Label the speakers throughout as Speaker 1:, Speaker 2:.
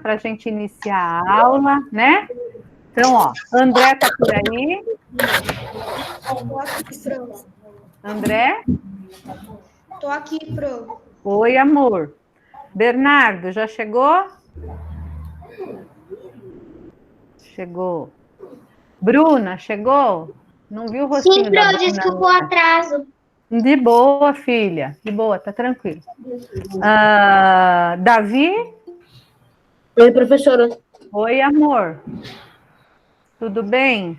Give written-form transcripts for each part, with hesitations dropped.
Speaker 1: para a gente iniciar a aula, né? Então, ó, André tá por aí. André?
Speaker 2: Tô aqui, pro.
Speaker 1: Oi, amor. Bernardo, já chegou? Chegou. Bruna, chegou? Não viu o rostinho da Bruna?
Speaker 2: Desculpa o atraso.
Speaker 1: De boa, filha. De boa, tá tranquilo. Davi?
Speaker 3: Oi, professora.
Speaker 1: Oi, amor. Tudo bem?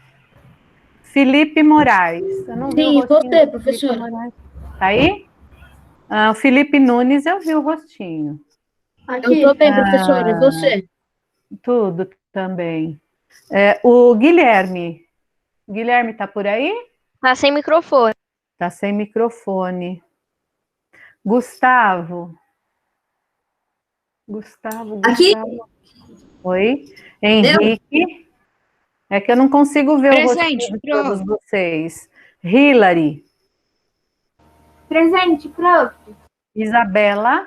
Speaker 1: Felipe Moraes. Eu não vi o
Speaker 3: Sim,
Speaker 1: rostinho
Speaker 3: você,
Speaker 1: do Felipe
Speaker 3: professora.
Speaker 1: Moraes. Tá aí? O Felipe Nunes, eu vi o rostinho.
Speaker 3: Eu tô bem, professora. E você?
Speaker 1: Tudo também. O Guilherme. Guilherme tá por aí?
Speaker 4: Tá sem microfone.
Speaker 1: Tá sem microfone. Gustavo.
Speaker 5: Aqui?
Speaker 1: Oi. Henrique. É que eu não consigo ver
Speaker 2: Presente,
Speaker 1: o rosto de todos vocês. Hilary.
Speaker 5: Presente, prof.
Speaker 1: Isabela.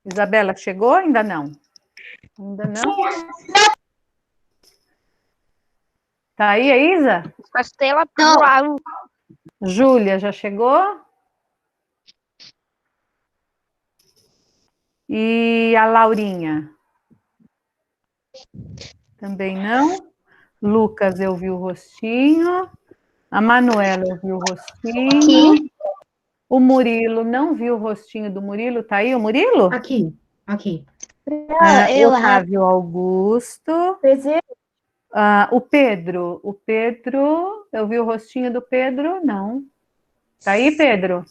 Speaker 1: Isabela chegou? Ainda não. Ainda não? Tá aí, a Isa?
Speaker 4: Castela.
Speaker 1: Júlia, já chegou? E a Laurinha? Também não. Lucas, eu vi o rostinho. A Manuela, eu vi o rostinho.
Speaker 5: Aqui.
Speaker 1: O Murilo, não vi o rostinho do Murilo. Tá aí o Murilo?
Speaker 3: Aqui.
Speaker 1: Otávio Augusto.
Speaker 5: Presente.
Speaker 1: O Pedro, eu vi o rostinho do Pedro, não. Tá aí, Pedro?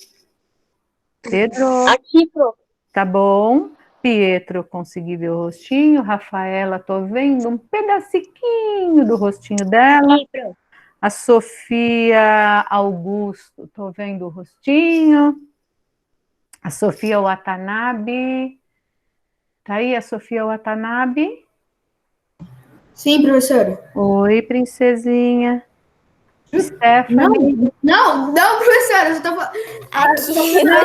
Speaker 1: Pedro,
Speaker 3: Aqui, prof.
Speaker 1: tá bom. Pietro, consegui ver o rostinho. Rafaela, tô vendo um pedacinho do rostinho dela.
Speaker 5: Aqui, prof.
Speaker 1: A Sofia Augusto, tô vendo o rostinho. A Sofia Watanabe. Tá aí a Sofia Watanabe?
Speaker 5: Sim, professora.
Speaker 1: Oi, princesinha. Stephanie.
Speaker 5: Não, professora, eu tô falando.
Speaker 2: Aqui.
Speaker 1: Não,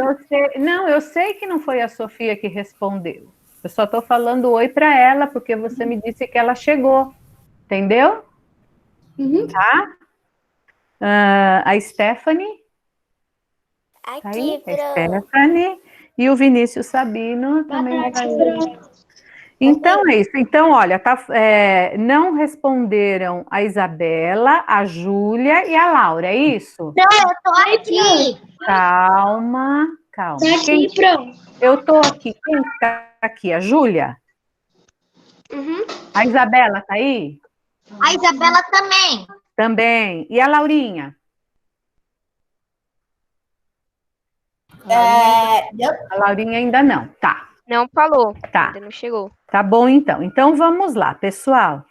Speaker 1: eu sei. Não, eu sei que não foi a Sofia que respondeu. Eu só estou falando oi para ela, porque você me disse que ela chegou. Entendeu?
Speaker 5: Uhum.
Speaker 1: Tá? A Stephanie. Tá aí?
Speaker 2: Aqui,
Speaker 1: A Stephanie. E o Vinícius Sabino também tá aí. Então é isso. Então, olha, não responderam a Isabela, a Júlia e a Laura, é isso?
Speaker 2: Não, eu tô aqui.
Speaker 1: Calma.
Speaker 2: Tá aqui, prof.
Speaker 1: Eu tô aqui. Quem está aqui? A Júlia?
Speaker 2: Uhum.
Speaker 1: A Isabela tá aí?
Speaker 2: A Isabela também.
Speaker 1: Também. E a Laurinha? A Laurinha ainda não. Tá.
Speaker 4: Não falou.
Speaker 1: Tá.
Speaker 4: Ainda não chegou.
Speaker 1: Tá bom, então. Então, vamos lá, pessoal.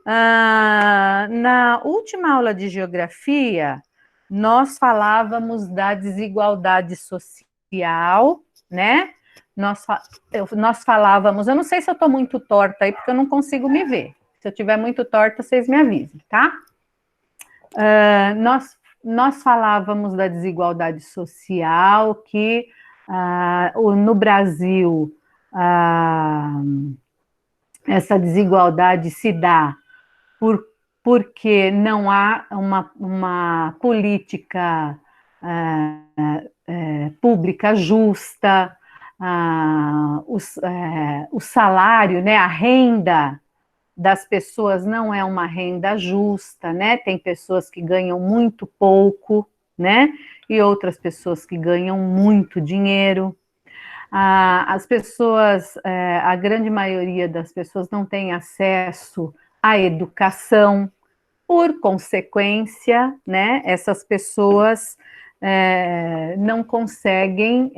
Speaker 1: Na última aula de geografia, nós falávamos da desigualdade social, né? Nós falávamos, eu não sei se eu estou muito torta aí, porque eu não consigo me ver. Se eu estiver muito torta, vocês me avisem, tá? Nós falávamos da desigualdade social, que no Brasil essa desigualdade se dá porque não há uma política pública justa, o salário, né, a renda das pessoas não é uma renda justa, né? Tem pessoas que ganham muito pouco, né? E outras pessoas que ganham muito dinheiro. As pessoas, a grande maioria das pessoas não tem acesso à educação, por consequência, né? Essas pessoas não conseguem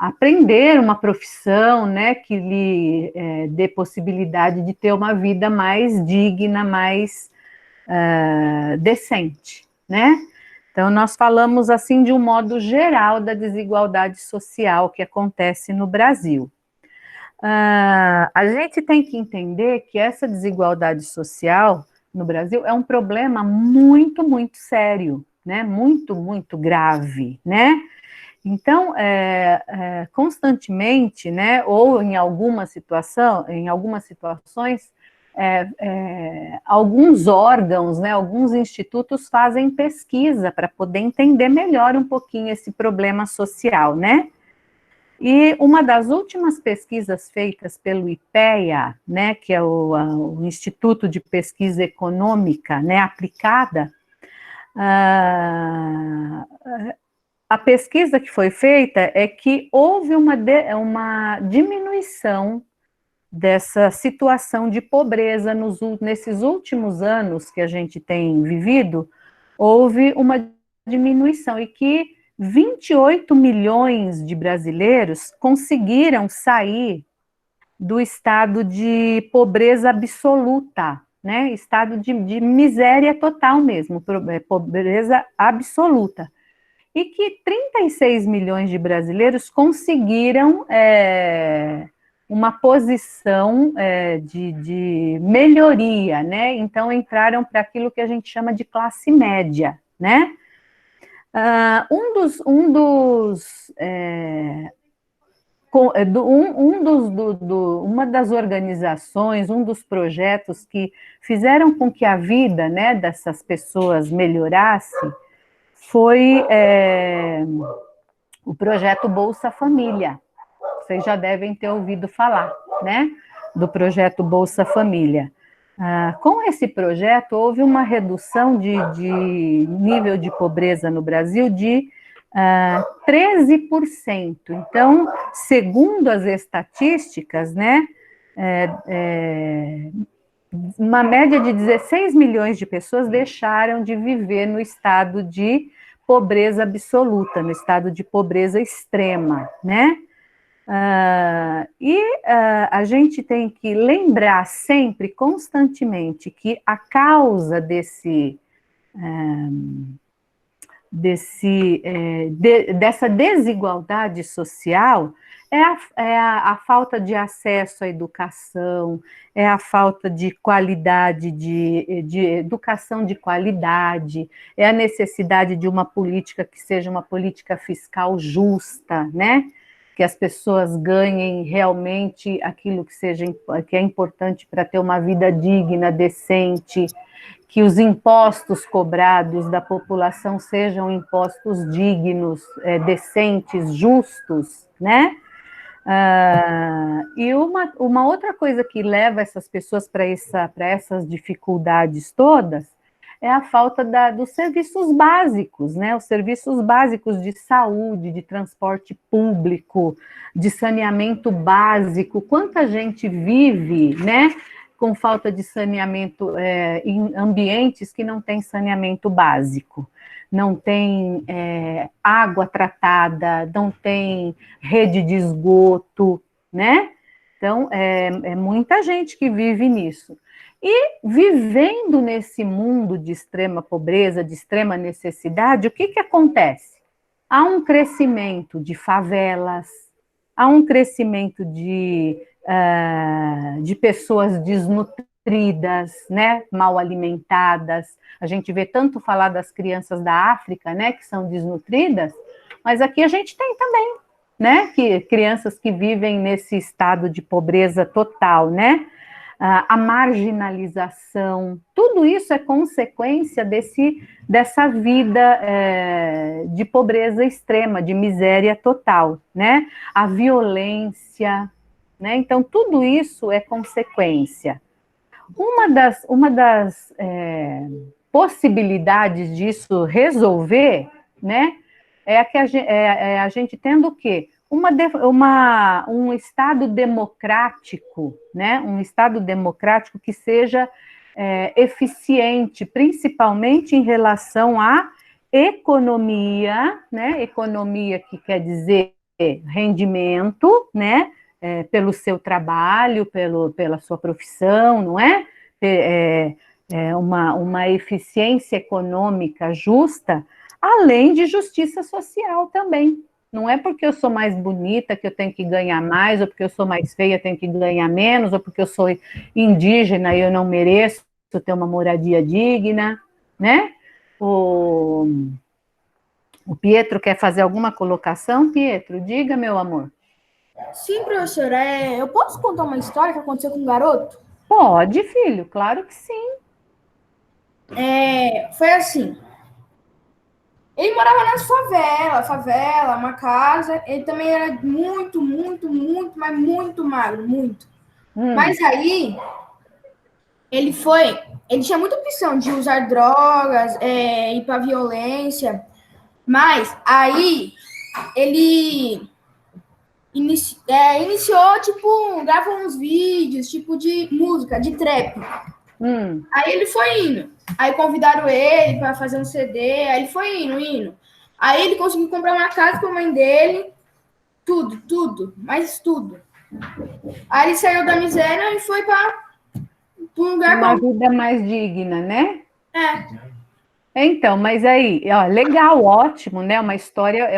Speaker 1: aprender uma profissão, né, que lhe dê possibilidade de ter uma vida mais digna, mais decente, né? Então, nós falamos, assim, de um modo geral da desigualdade social que acontece no Brasil. A gente tem que entender que essa desigualdade social no Brasil é um problema muito, muito sério, né? Muito, muito grave, né? Então, constantemente, né, ou em algumas situações, alguns órgãos, né, alguns institutos fazem pesquisa para poder entender melhor um pouquinho esse problema social, né? E uma das últimas pesquisas feitas pelo IPEA, né, que é o Instituto de Pesquisa Econômica, né, aplicada, a pesquisa que foi feita é que houve uma diminuição dessa situação de pobreza nesses últimos anos que a gente tem vivido, houve uma diminuição e que 28 milhões de brasileiros conseguiram sair do estado de pobreza absoluta, né? Estado de miséria total mesmo, pobreza absoluta. E que 36 milhões de brasileiros conseguiram uma posição de melhoria, né? Então entraram para aquilo que a gente chama de classe média, né? Uma das organizações, um dos projetos que fizeram com que a vida, né, dessas pessoas melhorasse foi o projeto Bolsa Família. Vocês já devem ter ouvido falar, né, do projeto Bolsa Família. Com esse projeto, houve uma redução de nível de pobreza no Brasil de 13%. Então, segundo as estatísticas, né, uma média de 16 milhões de pessoas deixaram de viver no estado de pobreza absoluta, no estado de pobreza extrema, né? A gente tem que lembrar sempre, constantemente, que a causa dessa desigualdade social é a falta de acesso à educação, é a falta de qualidade, de educação de qualidade, é a necessidade de uma política que seja uma política fiscal justa, né? Que as pessoas ganhem realmente aquilo que é importante para ter uma vida digna, decente, que os impostos cobrados da população sejam impostos dignos, decentes, justos, né? E uma outra coisa que leva essas pessoas para essas dificuldades todas é a falta dos serviços básicos, né? Os serviços básicos de saúde, de transporte público, de saneamento básico. Quanta gente vive, né, com falta de saneamento em ambientes que não tem saneamento básico, não tem água tratada, não tem rede de esgoto, né? Então, é muita gente que vive nisso. E vivendo nesse mundo de extrema pobreza, de extrema necessidade, o que acontece? Há um crescimento de favelas, há um crescimento de pessoas desnutridas, né, mal alimentadas. A gente vê tanto falar das crianças da África, né, que são desnutridas, mas aqui a gente tem também, né, que crianças que vivem nesse estado de pobreza total, né? A marginalização, tudo isso é consequência dessa vida de pobreza extrema, de miséria total, né? A violência, né? Então, tudo isso é consequência. Uma das possibilidades disso resolver, né, é a gente tendo o quê? Um Estado democrático, né? Um Estado democrático que seja eficiente, principalmente em relação à economia, né? Economia que quer dizer rendimento, né? Pelo seu trabalho, pela sua profissão, não é? Uma eficiência econômica justa, além de justiça social também. Não é porque eu sou mais bonita que eu tenho que ganhar mais, ou porque eu sou mais feia eu tenho que ganhar menos, ou porque eu sou indígena e eu não mereço ter uma moradia digna, né? O Pietro quer fazer alguma colocação? Pietro, diga, meu amor.
Speaker 5: Sim, professora. Eu posso contar uma história que aconteceu com um garoto?
Speaker 1: Pode, filho, claro que sim.
Speaker 5: Foi assim. Ele morava nas favela, uma casa. Ele também era muito, muito, muito, mas muito magro, muito. Mas aí, ele tinha muita opção de usar drogas, ir pra violência. Mas aí, ele iniciou, tipo, gravou uns vídeos, tipo, de música, de trap. Aí ele foi indo. Aí convidaram ele para fazer um CD. Aí ele foi indo. Aí ele conseguiu comprar uma casa com a mãe dele. Tudo, mas tudo. Aí ele saiu da miséria e foi para um lugar
Speaker 1: Uma
Speaker 5: bom.
Speaker 1: vida mais digna, né?
Speaker 5: É.
Speaker 1: Então, mas aí, ó, legal, ótimo, né? É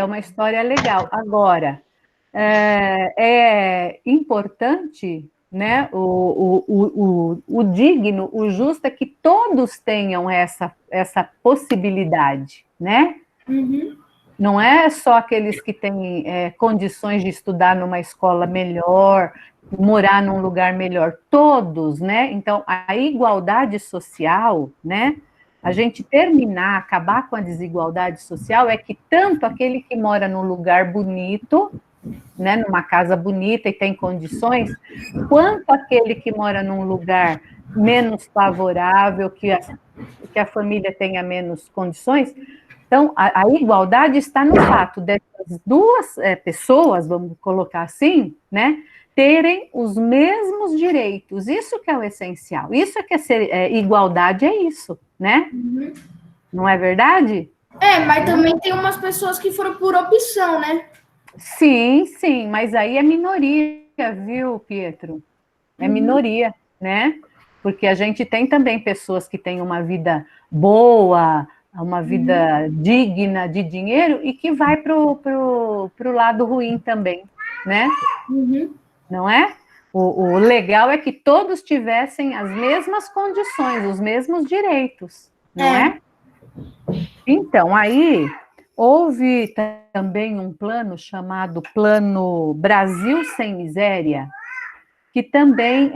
Speaker 1: uma história legal. Agora, é importante, né? O digno, o justo é que todos tenham essa possibilidade, né?
Speaker 5: Uhum.
Speaker 1: Não é só aqueles que têm condições de estudar numa escola melhor, morar num lugar melhor, todos, né? Então, a igualdade social, né? A gente acabar com a desigualdade social é que tanto aquele que mora num lugar bonito, né, numa casa bonita e tem condições, quanto aquele que mora num lugar menos favorável, que a família tenha menos condições. Então, a igualdade está no fato dessas duas pessoas, vamos colocar assim, né, terem os mesmos direitos. Isso que é o essencial. Isso é que igualdade é isso, né?
Speaker 5: Uhum.
Speaker 1: Não é verdade?
Speaker 5: Mas também tem umas pessoas que foram por opção, né?
Speaker 1: Sim, mas aí é minoria, viu, Pietro? É minoria, né? Porque a gente tem também pessoas que têm uma vida boa, uma vida digna de dinheiro e que vai pro lado ruim também, né?
Speaker 5: Uhum.
Speaker 1: Não é? O legal é que todos tivessem as mesmas condições, os mesmos direitos, não é? Então, aí houve também um plano chamado Plano Brasil Sem Miséria, que também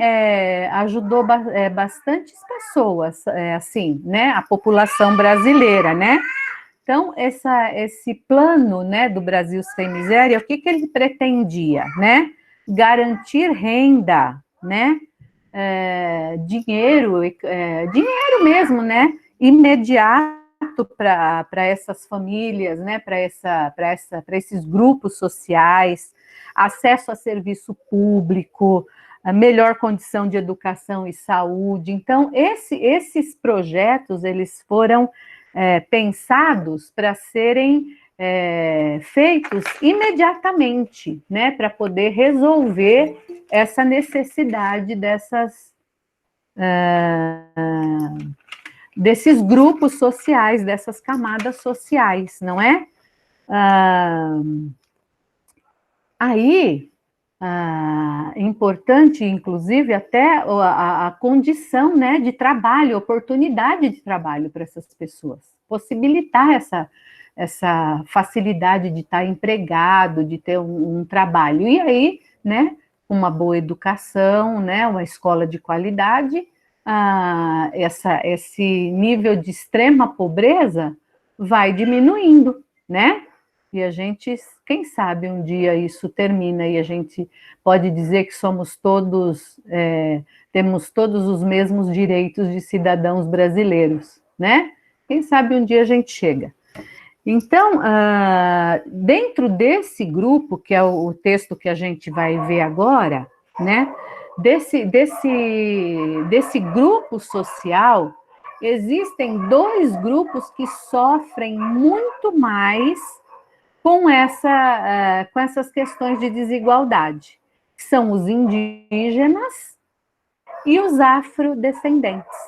Speaker 1: ajudou bastantes pessoas, assim, né, a população brasileira, né? Então, esse plano, né, do Brasil Sem Miséria, o que ele pretendia, né? Garantir renda, né? Dinheiro mesmo, né? Imediato para essas famílias, né? Para esses grupos sociais, acesso a serviço público, a melhor condição de educação e saúde. Então, esses projetos, eles foram pensados para serem feitos imediatamente, né, para poder resolver essa necessidade desses grupos sociais, dessas camadas sociais, não é? Aí, importante, inclusive, até a condição, né, de trabalho, oportunidade de trabalho para essas pessoas, possibilitar essa facilidade de estar empregado, de ter um trabalho. E aí, né, uma boa educação, né, uma escola de qualidade, esse nível de extrema pobreza vai diminuindo, né? E a gente, quem sabe um dia isso termina e a gente pode dizer que somos todos, temos todos os mesmos direitos de cidadãos brasileiros, né? Quem sabe um dia a gente chega. Então, dentro desse grupo, que é o texto que a gente vai ver agora, né? Desse grupo social, existem dois grupos que sofrem muito mais com essas questões de desigualdade, que são os indígenas e os afrodescendentes,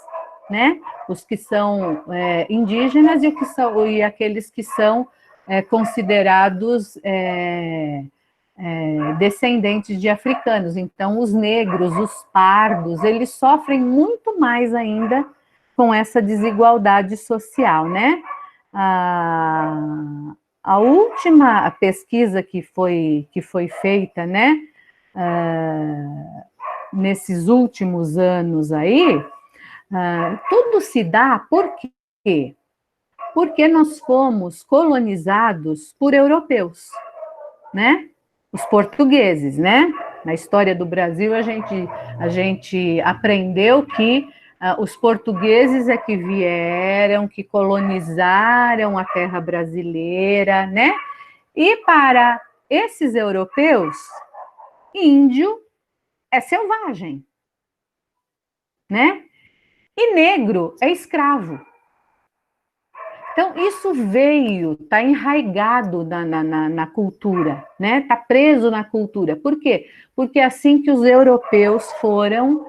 Speaker 1: né? Os que são indígenas e aqueles que são considerados descendentes de africanos. Então, os negros, os pardos, eles sofrem muito mais ainda com essa desigualdade social, né? a última pesquisa que foi feita, né, nesses últimos anos aí, tudo se dá por quê? Porque nós fomos colonizados por europeus, né? Os portugueses, né? Na história do Brasil, a gente aprendeu que os portugueses é que vieram, que colonizaram a terra brasileira, né? E para esses europeus, índio é selvagem, né? E negro é escravo. Então, isso veio, está enraizado na cultura, né? Está preso na cultura. Por quê? Porque é assim que os europeus foram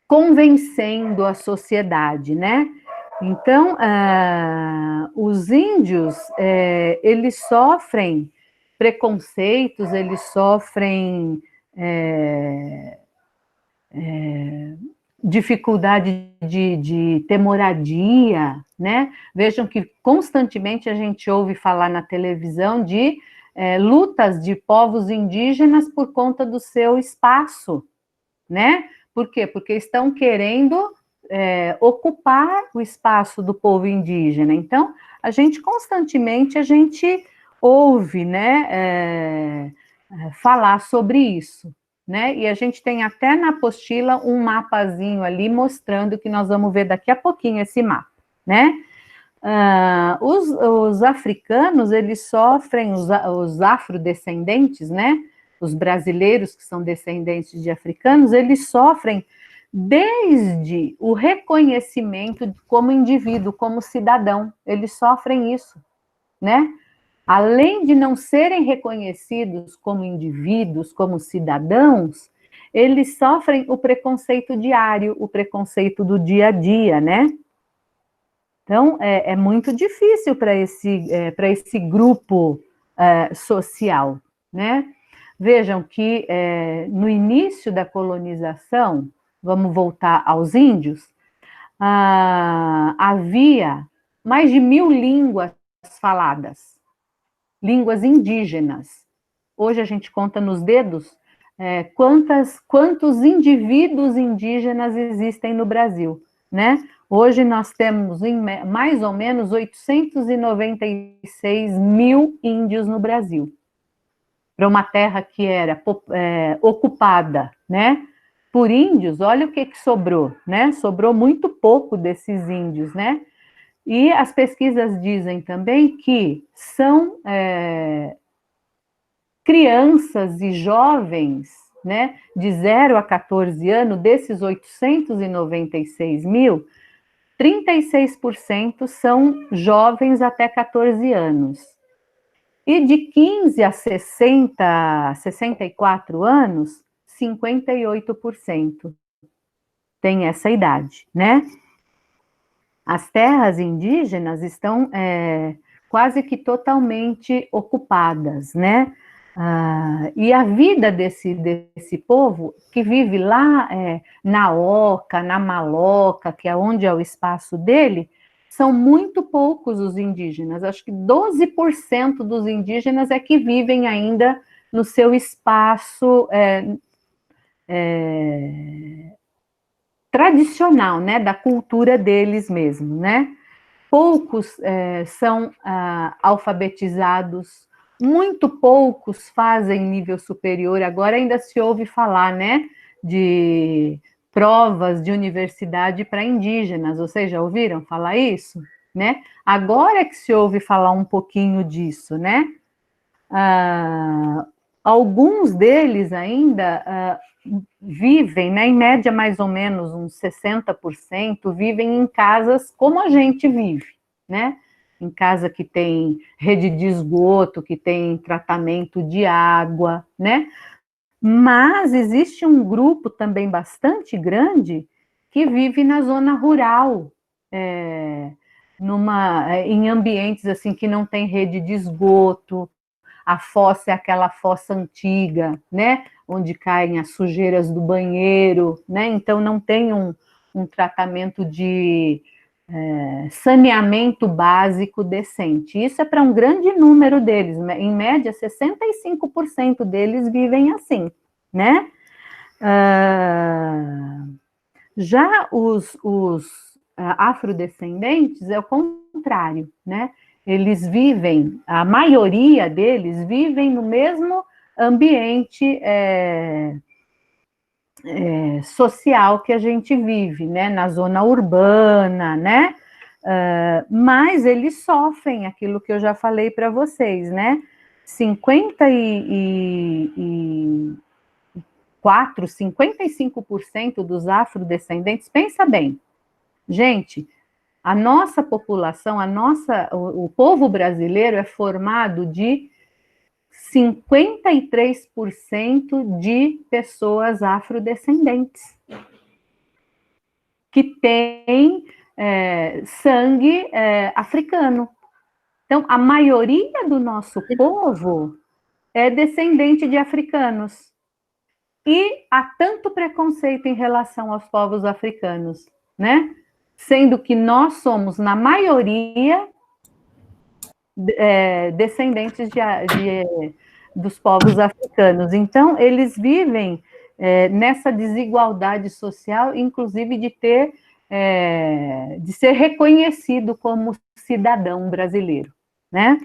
Speaker 1: convencendo a sociedade, né? Então, os índios, eles sofrem preconceitos, eles sofrem dificuldade de ter moradia, né? Vejam que constantemente a gente ouve falar na televisão de lutas de povos indígenas por conta do seu espaço, né? Por quê? Porque estão querendo ocupar o espaço do povo indígena. Então, constantemente a gente ouve, né, falar sobre isso, né? E a gente tem até na apostila um mapazinho ali mostrando que nós vamos ver daqui a pouquinho esse mapa, né? Os africanos, eles sofrem, os afrodescendentes, né? Os brasileiros que são descendentes de africanos, eles sofrem desde o reconhecimento como indivíduo, como cidadão, eles sofrem isso, né? Além de não serem reconhecidos como indivíduos, como cidadãos, eles sofrem o preconceito diário, o preconceito do dia a dia, né? Então, é muito difícil para esse grupo social, né? Vejam que no início da colonização, vamos voltar aos índios, havia mais de 1000 línguas faladas, línguas indígenas. Hoje a gente conta nos dedos quantos indivíduos indígenas existem no Brasil, né? Hoje nós temos mais ou menos 896 mil índios no Brasil, para uma terra que era ocupada, né, por índios. Olha o que sobrou, né? Sobrou muito pouco desses índios, né? E as pesquisas dizem também que são crianças e jovens, né, de 0 a 14 anos, desses 896 mil, 36% são jovens até 14 anos. E de 15 a 64 anos, 58% tem essa idade, né? As terras indígenas estão quase que totalmente ocupadas, né? E a vida desse povo que vive lá na Oca, na Maloca, que é onde é o espaço dele, são muito poucos os indígenas. Acho que 12% dos indígenas é que vivem ainda no seu espaço tradicional, né, da cultura deles mesmo, né? Poucos são alfabetizados, muito poucos fazem nível superior. Agora ainda se ouve falar, né, de provas de universidade para indígenas. Vocês já ouviram falar isso, né? Agora é que se ouve falar um pouquinho disso, né? Alguns deles ainda vivem, né, em média mais ou menos uns 60%, vivem em casas como a gente vive, né? Em casa que tem rede de esgoto, que tem tratamento de água, né? Mas existe um grupo também bastante grande que vive na zona rural, em ambientes assim que não tem rede de esgoto. A fossa é aquela fossa antiga, né? Onde caem as sujeiras do banheiro, né? Então não tem um tratamento de saneamento básico decente. Isso é para um grande número deles, em média 65% deles vivem assim, né? Já os afrodescendentes é o contrário, né? Eles vivem, a maioria deles vivem no mesmo ambiente social que a gente vive, né? Na zona urbana, né? Mas eles sofrem aquilo que eu já falei para vocês, né? 55% dos afrodescendentes, pensa bem, gente, a nossa população, o povo brasileiro é formado de 53% de pessoas afrodescendentes que têm sangue africano. Então, a maioria do nosso povo é descendente de africanos. E há tanto preconceito em relação aos povos africanos, né? Sendo que nós somos, na maioria, descendentes dos povos africanos. Então, eles vivem nessa desigualdade social, inclusive de ser reconhecido como cidadão brasileiro, né?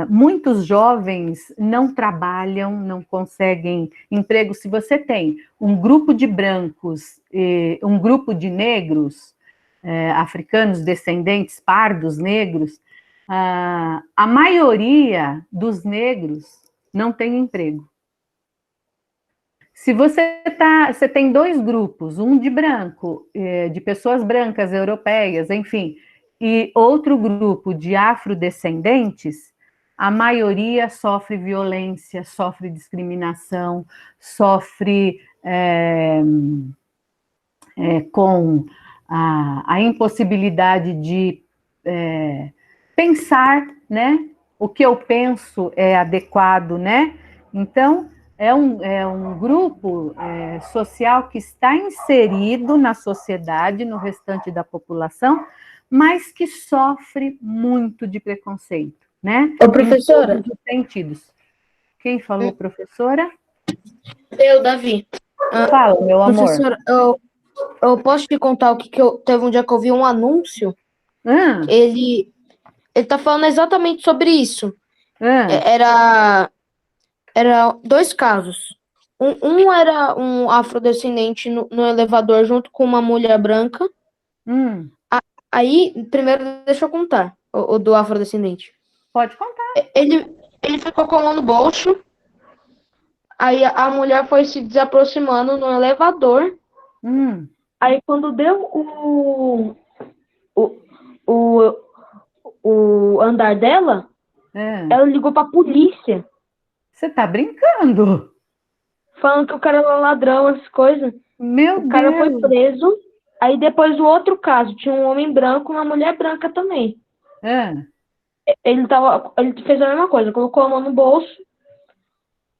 Speaker 1: Muitos jovens não trabalham, não conseguem emprego. Se você tem um grupo de brancos e um grupo de negros, africanos, descendentes, pardos, negros, a maioria dos negros não tem emprego. Se você tem dois grupos, um de branco, de pessoas brancas, europeias, enfim, e outro grupo de afrodescendentes, a maioria sofre violência, sofre discriminação, sofre com a impossibilidade de pensar, né? O que eu penso é adequado, né? Então, é um grupo social que está inserido na sociedade, no restante da população, mas que sofre muito de preconceito, né?
Speaker 3: Ô, professora.
Speaker 1: Em todos os sentidos. Quem falou, professora?
Speaker 3: Eu, Davi.
Speaker 1: Fala, meu amor.
Speaker 3: Professora, eu posso te contar teve um dia que eu vi um anúncio. Ele tá falando exatamente sobre isso. Era dois casos. Um era um afrodescendente no elevador junto com uma mulher branca. Aí, primeiro, deixa eu contar o do afrodescendente.
Speaker 1: Pode contar.
Speaker 3: Ele ficou com a mão no bolso. Aí a mulher foi se desaproximando no elevador. Aí quando deu o andar dela, ela ligou pra polícia.
Speaker 1: Você tá brincando?
Speaker 3: Falando que o cara era ladrão, essas coisas.
Speaker 1: Meu Deus!
Speaker 3: O cara foi preso. Aí depois o outro caso, tinha um homem branco e uma mulher branca também. Ele fez a mesma coisa, colocou a mão no bolso.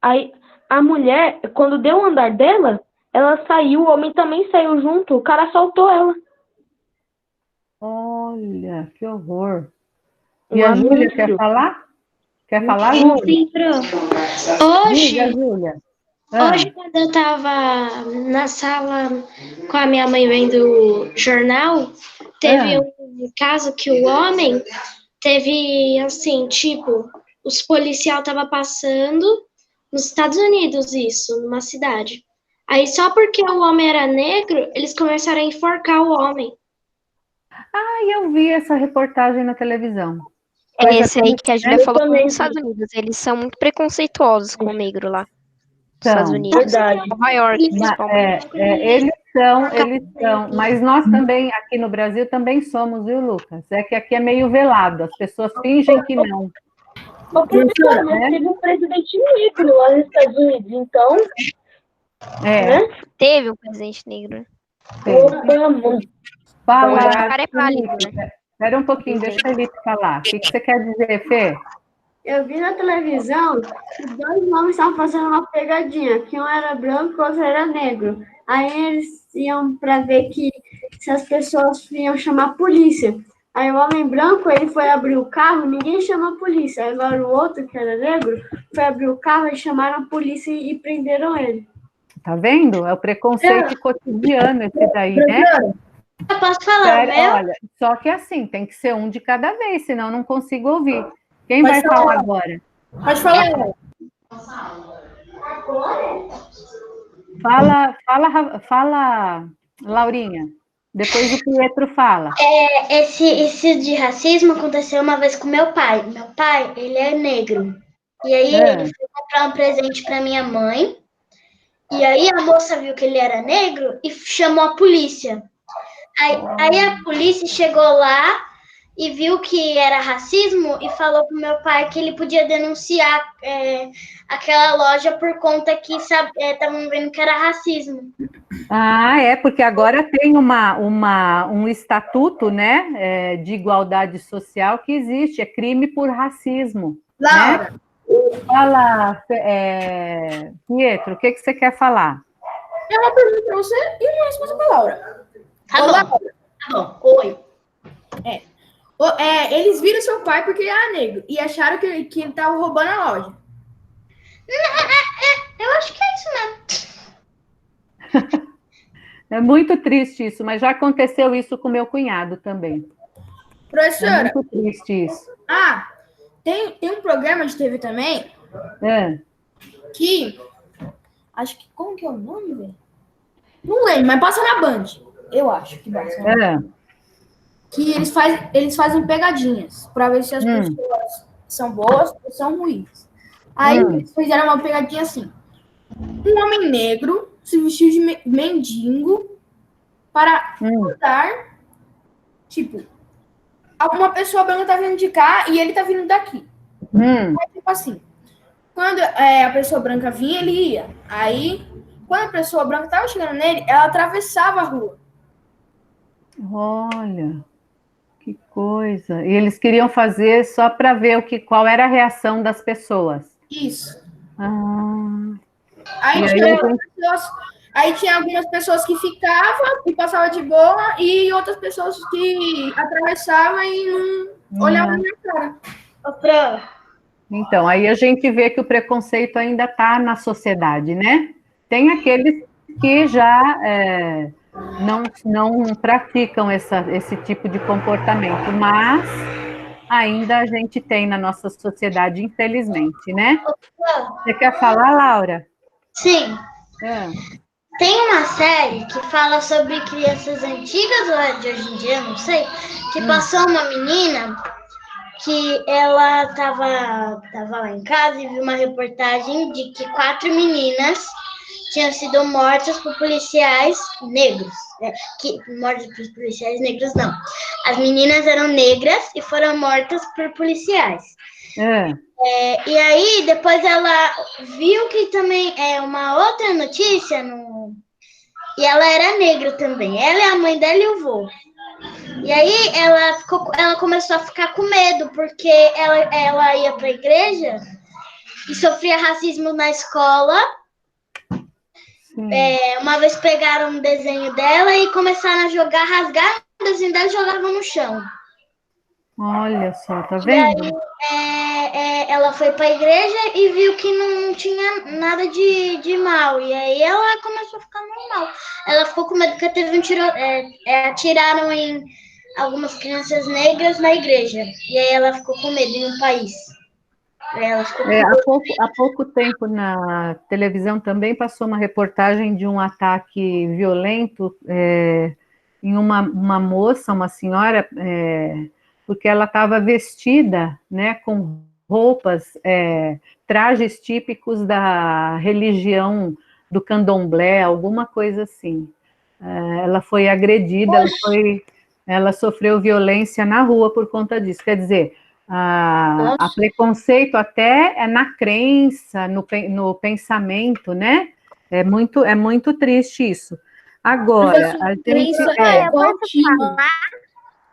Speaker 3: Aí a mulher, quando deu o andar dela, ela saiu, o homem também saiu junto, o cara assaltou ela.
Speaker 1: Olha, que horror. E a Júlia quer falar? Quer falar, Júlia?
Speaker 2: Sim,
Speaker 1: Diga, Júlia.
Speaker 2: Hoje, quando eu estava na sala com a minha mãe vendo jornal, teve um caso que o homem teve, assim, tipo, os policiais estavam passando nos Estados Unidos, isso, numa cidade. Aí, só porque o homem era negro, eles começaram a enforcar o homem.
Speaker 1: Eu vi essa reportagem na televisão.
Speaker 4: É esse aí que a Julia falou nos Estados Unidos. Eles são muito preconceituosos com o negro lá. Estados Unidos.
Speaker 3: Verdade.
Speaker 4: Nova York, principalmente.
Speaker 1: Eles são, mas nós também, aqui no Brasil, também somos, viu, Lucas? É que aqui é meio velado, as pessoas fingem que não.
Speaker 3: Professora, mas teve um presidente negro lá nos Estados Unidos, então... Né?
Speaker 4: Teve um presidente negro.
Speaker 1: Fala,
Speaker 4: o cara é pálido, né?
Speaker 1: Espera um pouquinho, deixa ele falar. O que você quer dizer, Fê?
Speaker 6: Eu vi na televisão que dois homens estavam fazendo uma pegadinha, que um era branco e o outro era negro. Aí eles iam para ver que se as pessoas iam chamar a polícia. Aí o homem branco, ele foi abrir o carro, ninguém chamou a polícia. Agora o outro, que era negro, foi abrir o carro e chamaram a polícia e prenderam ele.
Speaker 1: Tá vendo? É o preconceito cotidiano esse daí, né?
Speaker 2: Eu posso falar,
Speaker 1: Sério,
Speaker 2: meu?
Speaker 1: olha, só que assim, tem que ser um de cada vez, senão eu não consigo ouvir. Quem vai falar agora?
Speaker 5: Pode falar.
Speaker 1: Fala, Laurinha. Depois o Pietro fala.
Speaker 2: Esse de racismo aconteceu uma vez com meu pai. Meu pai, ele é negro. E aí ele foi comprar um presente para minha mãe. E aí a moça viu que ele era negro e chamou a polícia. Aí a polícia chegou lá e viu que era racismo e falou pro meu pai que ele podia denunciar aquela loja por conta que estavam vendo que era racismo.
Speaker 1: Porque agora tem um estatuto, né, de igualdade social que existe, é crime por racismo.
Speaker 5: Laura.
Speaker 1: Né? Fala, Pietro, o que você quer falar?
Speaker 5: É uma pergunta para você e uma resposta para Laura.
Speaker 2: Tá bom. Oi.
Speaker 5: Eles viram seu pai porque ele era negro e acharam que ele estava roubando a loja.
Speaker 2: Eu acho que é isso mesmo.
Speaker 1: É muito triste isso, mas já aconteceu isso com meu cunhado também.
Speaker 5: Professora.
Speaker 1: É muito triste isso.
Speaker 5: Tem um programa de TV também que... Acho que... Como que é o nome, velho? Não lembro, mas passa na Band. Eu acho que passa. Que eles fazem pegadinhas para ver se as pessoas são boas ou são ruins. Aí eles fizeram uma pegadinha assim. Um homem negro se vestiu de mendigo para ajudar, tipo, uma pessoa branca tá vindo de cá e ele tá vindo daqui. Aí, tipo assim, quando a pessoa branca vinha, ele ia. Aí, quando a pessoa branca tava chegando nele, ela atravessava a rua.
Speaker 1: Olha, que coisa. E eles queriam fazer só para ver qual era a reação das pessoas.
Speaker 5: Isso.
Speaker 1: Aí
Speaker 5: tinha algumas pessoas que ficavam e passavam de boa e outras pessoas que atravessavam e não olhavam na minha cara.
Speaker 1: Então, aí a gente vê que o preconceito ainda está na sociedade, né? Tem aqueles que já não praticam esse tipo de comportamento, mas ainda a gente tem na nossa sociedade, infelizmente, né? Você quer falar, Laura?
Speaker 2: Sim. Tem uma série que fala sobre crianças antigas ou é de hoje em dia, não sei, que passou uma menina que ela estava lá em casa e viu uma reportagem de que 4 meninas tinham sido mortas por policiais negros. Mortas por policiais negros, não. As meninas eram negras e foram mortas por policiais. E aí, depois ela viu que também uma outra notícia, e ela era negra também. Ela é a mãe dela e o vô. E aí, ela começou a ficar com medo, porque ela ia para a igreja e sofria racismo na escola. Uma vez pegaram um desenho dela e começaram a rasgar o desenho dela e jogavam no chão.
Speaker 1: Olha só, tá vendo?
Speaker 2: E aí, ela foi para a igreja e viu que não tinha nada de mal. E aí ela começou a ficar normal. Ela ficou com medo porque teve atiraram em algumas crianças negras na igreja. E aí ela ficou com medo em um país.
Speaker 1: Há pouco tempo na televisão também passou uma reportagem de um ataque violento em uma moça, uma senhora, porque ela estava vestida, né, com roupas, trajes típicos da religião do candomblé, alguma coisa assim. Ela foi agredida, ela sofreu violência na rua por conta disso. Quer dizer, a preconceito até é na crença, no pensamento, né? É muito triste isso. Agora, a gente...
Speaker 3: Crença é igual time.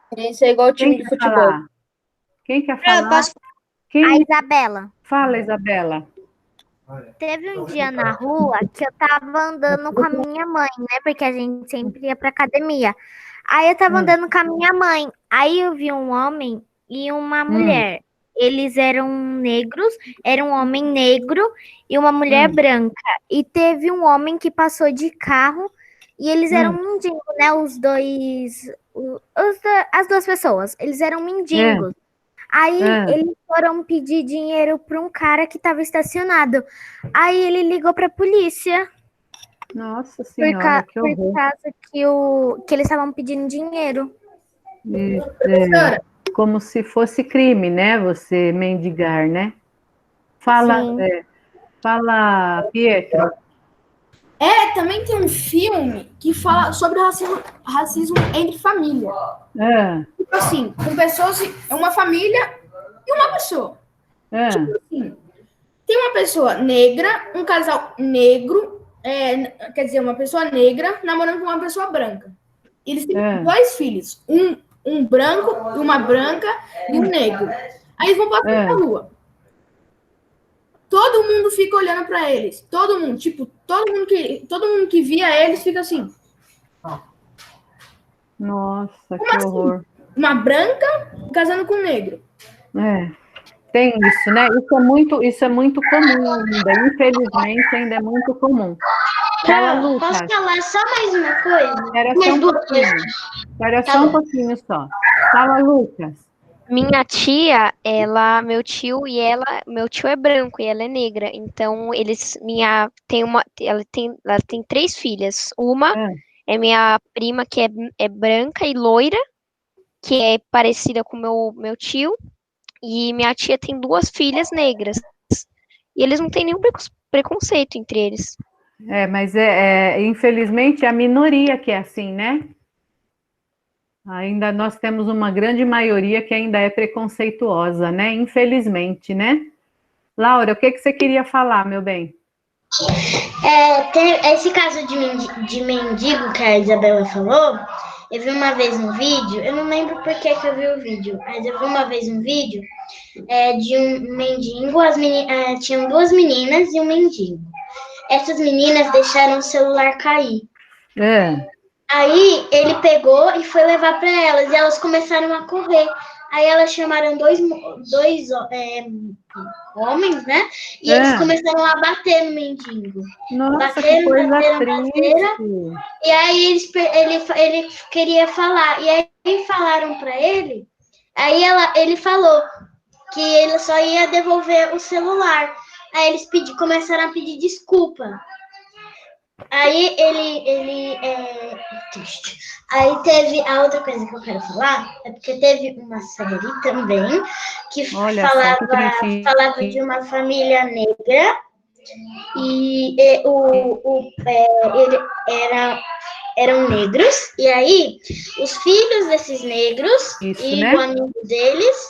Speaker 3: Crença é igual time de futebol.
Speaker 1: Quem quer falar?
Speaker 7: A Isabela.
Speaker 1: Fala, Isabela.
Speaker 7: Teve um dia na rua que eu tava andando com a minha mãe, né? Porque a gente sempre ia pra academia. Aí eu tava andando com a minha mãe. Aí eu vi um homem e uma mulher. Eles eram negros, era um homem negro e uma mulher branca. E teve um homem que passou de carro e eles eram mendigos, né? As duas pessoas, eles eram mendigos. Aí eles foram pedir dinheiro para um cara que estava estacionado. Aí ele ligou para a polícia.
Speaker 1: Nossa Senhora, que horror.
Speaker 7: Por causa que eles estavam pedindo dinheiro.
Speaker 1: Como se fosse crime, né? Você mendigar, né? Fala, Pietro.
Speaker 5: Também tem um filme que fala sobre racismo entre família. Tipo assim, com pessoas, uma família e uma pessoa. Tipo assim, tem uma pessoa negra, um casal negro, quer dizer, uma pessoa negra namorando com uma pessoa branca. Eles têm 2 filhos, um branco, uma branca e um negro. Aí eles vão passar na rua. Todo mundo fica olhando para eles. Todo mundo, tipo, todo mundo que via eles fica assim.
Speaker 1: Nossa, que horror.
Speaker 5: Uma branca casando com um negro.
Speaker 1: Tem isso, né? Isso é muito comum ainda. Infelizmente, ainda é muito comum. Fala, Lucas.
Speaker 2: Posso falar só mais uma coisa?
Speaker 1: Espera só um pouquinho só. Fala, Lucas.
Speaker 4: Minha tia, meu tio é branco e ela é negra. Então, ela tem 3 filhas. Uma é minha prima, que é branca e loira, que é parecida com meu tio. E minha tia tem 2 filhas negras. E eles não têm nenhum preconceito entre eles.
Speaker 1: Mas infelizmente é a minoria que é assim, né? Ainda nós temos uma grande maioria que ainda é preconceituosa, né? Infelizmente, né? Laura, o que você queria falar, meu bem?
Speaker 2: Esse caso de mendigo que a Isabela falou, eu vi uma vez um vídeo, eu não lembro por que eu vi o vídeo, mas eu vi uma vez um vídeo de um mendigo, tinham 2 meninas e um mendigo. Essas meninas deixaram o celular cair. Aí ele pegou e foi levar para elas, e elas começaram a correr. Aí elas chamaram dois homens, né? E eles começaram a bater no mendigo.
Speaker 1: Nossa, que coisa triste.
Speaker 2: E aí ele queria falar. E aí falaram para ele. Aí ele falou que ele só ia devolver o celular. Aí eles começaram a pedir desculpa. Aí ele triste. Aí teve a outra coisa que eu quero falar, porque teve uma série também que falava de uma família negra e eram negros, e aí os filhos desses negros o amigo deles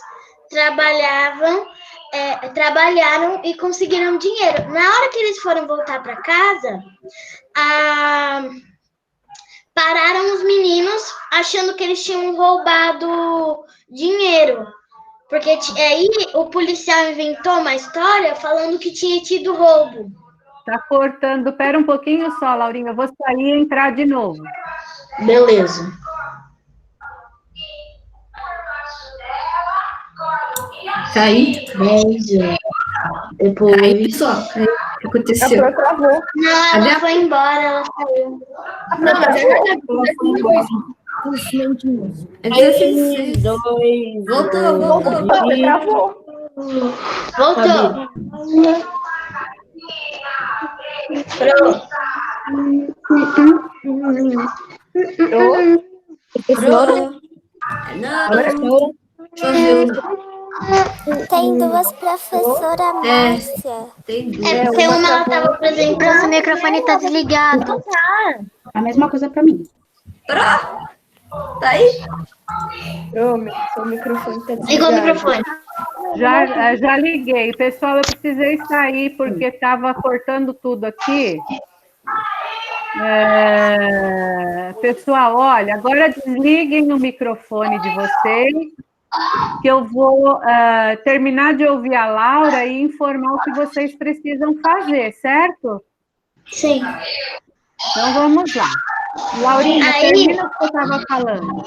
Speaker 2: trabalharam e conseguiram dinheiro. Na hora que eles foram voltar para casa, pararam os meninos achando que eles tinham roubado dinheiro. Porque aí o policial inventou uma história falando que tinha tido roubo.
Speaker 1: Tá cortando. Pera um pouquinho só, Laurinha. Eu vou sair e entrar de novo.
Speaker 2: Beleza.
Speaker 5: Saí.
Speaker 2: Beijo.
Speaker 5: Depois. Aí só. O que aconteceu?
Speaker 2: A travou. Não, ela foi embora, ela saiu.
Speaker 5: Não, mas ela foi embora. 16, 2. Voltou.
Speaker 2: Travou. Voltou.
Speaker 5: Pronto. Não.
Speaker 7: Tem 2 professoras, Márcia.
Speaker 5: Tem 2.
Speaker 2: Porque uma ela estava apresentando, o microfone está desligado.
Speaker 6: A mesma coisa para mim.
Speaker 5: Tá aí?
Speaker 6: Seu microfone tá desligado.
Speaker 2: Ligou o microfone.
Speaker 1: Já liguei. Pessoal, eu precisei sair porque estava cortando tudo aqui. Pessoal, olha, agora desliguem o microfone de vocês que eu vou terminar de ouvir a Laura e informar o que vocês precisam fazer, certo?
Speaker 2: Sim.
Speaker 1: Então, vamos lá. Laurinha, termina o que eu estava falando.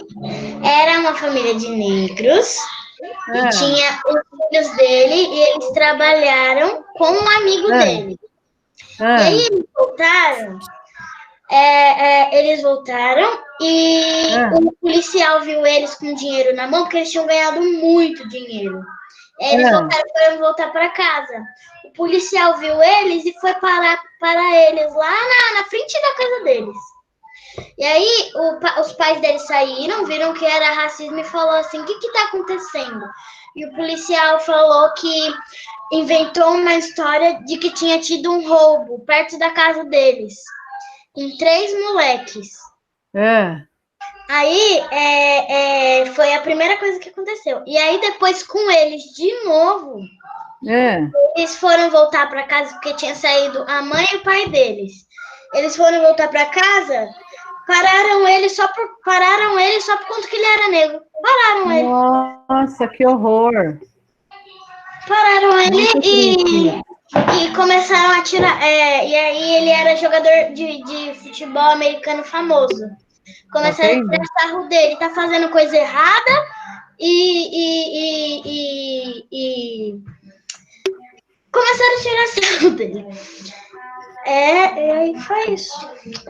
Speaker 2: Era uma família de negros e tinha os filhos dele e eles trabalharam com um amigo dele. E aí eles voltaram e o policial viu eles com dinheiro na mão, porque eles tinham ganhado muito dinheiro. Eles foram voltar para casa. O policial viu eles e foi parar para eles lá na frente da casa deles. E aí os pais deles saíram, viram que era racismo e falou assim, o que está acontecendo? E o policial falou que inventou uma história de que tinha tido um roubo perto da casa deles, com 3 moleques. Aí foi a primeira coisa que aconteceu. E aí depois com eles de novo, eles foram voltar para casa porque tinha saído a mãe e o pai deles. Eles foram voltar para casa, pararam ele só por conta que ele era negro. Pararam ele.
Speaker 1: Nossa, que horror!
Speaker 2: Pararam ele e começaram a tirar. E aí ele era jogador de futebol americano famoso. Começaram a tirar sarro dele, tá fazendo coisa errada e começaram a tirar sarro dele. E aí foi isso.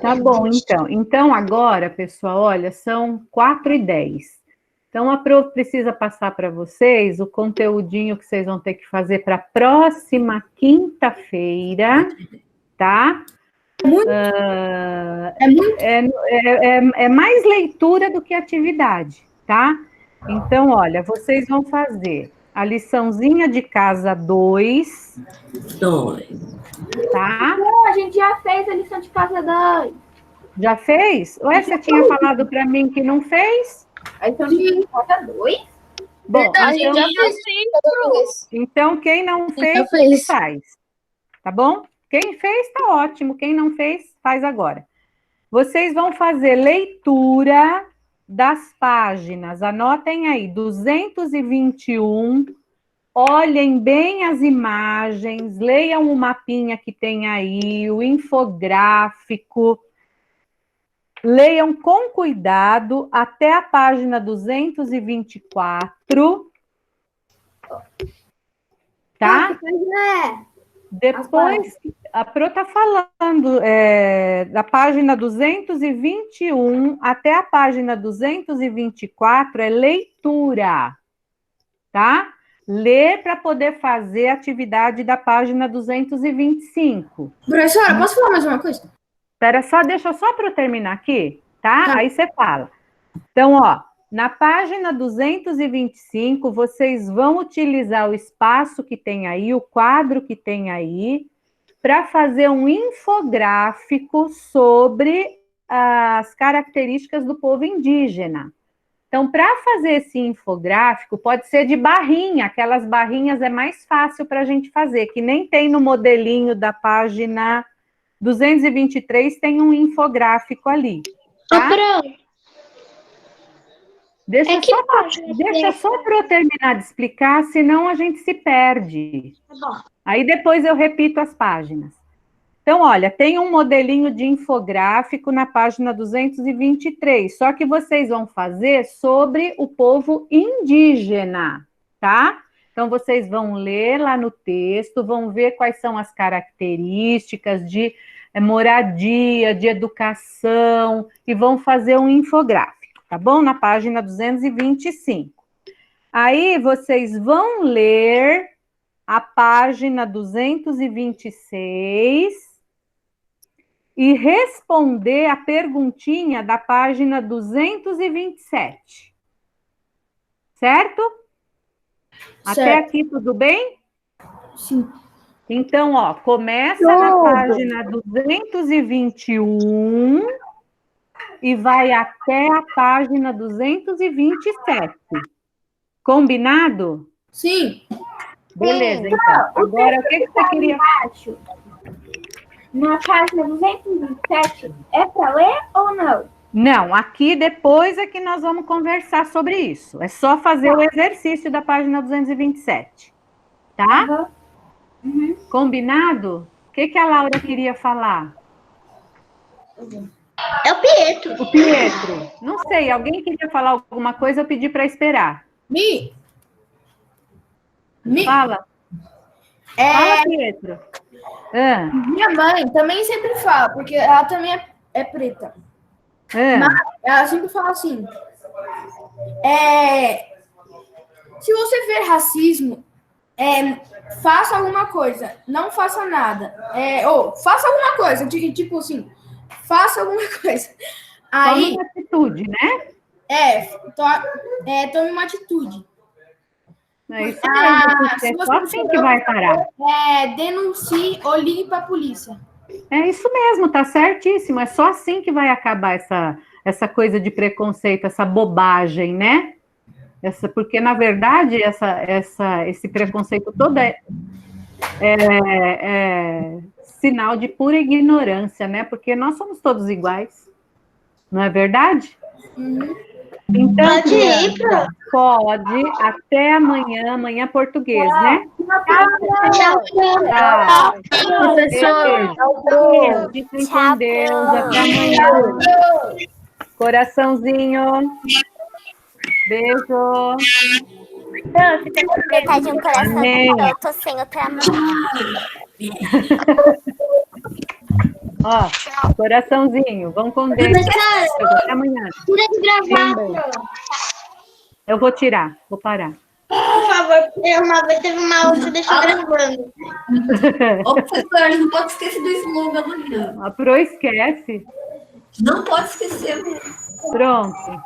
Speaker 1: Tá bom, então. Então, agora, pessoal, olha, são 4h10. Então, a Pro precisa passar para vocês o conteúdinho que vocês vão ter que fazer para a próxima quinta-feira, tá? É mais leitura do que atividade, tá? Então, olha, vocês vão fazer a liçãozinha de casa 2. Tá?
Speaker 6: Não, a gente já fez a lição de casa 2.
Speaker 1: Já fez? Ué, você tinha falado para mim que não fez?
Speaker 6: A lição de casa 2?
Speaker 1: Bom,
Speaker 3: a gente já fez.
Speaker 1: Então, quem não fez, faz. Tá bom? Quem fez, tá ótimo. Quem não fez, faz agora. Vocês vão fazer leitura das páginas. Anotem aí, 221. Olhem bem as imagens, leiam o mapinha que tem aí, o infográfico. Leiam com cuidado até a página 224. Tá? Depois, a Pro está falando da página 221 até a página 224 é leitura, tá? Ler para poder fazer a atividade da página 225.
Speaker 5: Professora, posso falar mais uma coisa?
Speaker 1: Espera só, deixa só para eu terminar aqui, tá? Aí você fala. Então, ó, na página 225, vocês vão utilizar o espaço que tem aí, o quadro que tem aí, para fazer um infográfico sobre as características do povo indígena. Então, para fazer esse infográfico, pode ser de barrinha, aquelas barrinhas é mais fácil para a gente fazer, que nem tem no modelinho da página 223, tem um infográfico ali. Tá? Deixa só para eu terminar de explicar, senão a gente se perde. Aí depois eu repito as páginas. Então, olha, tem um modelinho de infográfico na página 223, só que vocês vão fazer sobre o povo indígena, tá? Então, vocês vão ler lá no texto, vão ver quais são as características de moradia, de educação, e vão fazer um infográfico, tá bom? Na página 225. Aí, vocês vão ler a página 226 e responder a perguntinha da página 227. Certo? Até aqui tudo bem?
Speaker 5: Sim.
Speaker 1: Então, ó, começa na página 221 e vai até a página 227. Combinado?
Speaker 5: Sim.
Speaker 1: Beleza, então. Agora, o que você queria...
Speaker 6: Na página 227, é para ler ou não?
Speaker 1: Não, aqui depois é que nós vamos conversar sobre isso. É só fazer o exercício da página 227. Tá?
Speaker 5: Uhum.
Speaker 1: Combinado? O que a Laura queria falar?
Speaker 2: É o Pietro.
Speaker 1: O Pietro. Não sei, alguém queria falar alguma coisa, eu pedi para esperar. Fala. Fala, Pietro.
Speaker 5: Minha mãe também sempre fala, porque ela também é preta. Mas ela sempre fala assim, se você ver racismo, faça alguma coisa, não faça nada. Ou faça alguma coisa, tipo assim, faça alguma coisa. Aí,
Speaker 1: tome uma atitude, né?
Speaker 5: Tome uma atitude.
Speaker 1: É isso mesmo, é só assim que vai parar.
Speaker 5: Denuncie ou ligue para a polícia.
Speaker 1: É isso mesmo, tá certíssimo. É só assim que vai acabar essa coisa de preconceito, essa bobagem, né? Porque, na verdade, esse preconceito todo é sinal de pura ignorância, né? Porque nós somos todos iguais, não é verdade? Então,
Speaker 2: Pode ir, Pro.
Speaker 1: Pode. Até amanhã português, né?
Speaker 2: Tchau,
Speaker 3: Professor.
Speaker 1: Fiquem com Deus. Até amanhã. Coraçãozinho. Beijo.
Speaker 7: Você tem que apertar de um coração, porque eu tô sem outra mão.
Speaker 1: Ó, coraçãozinho. Vamos com Deus. Até amanhã.
Speaker 2: Tira de gravar.
Speaker 1: Eu vou tirar, vou parar.
Speaker 2: Por favor, uma vez teve uma aula que você deixou gravando.
Speaker 8: Ô, professora, não pode esquecer do slogan amanhã.
Speaker 1: A Pro esquece.
Speaker 8: Não pode esquecer.
Speaker 1: Pronto.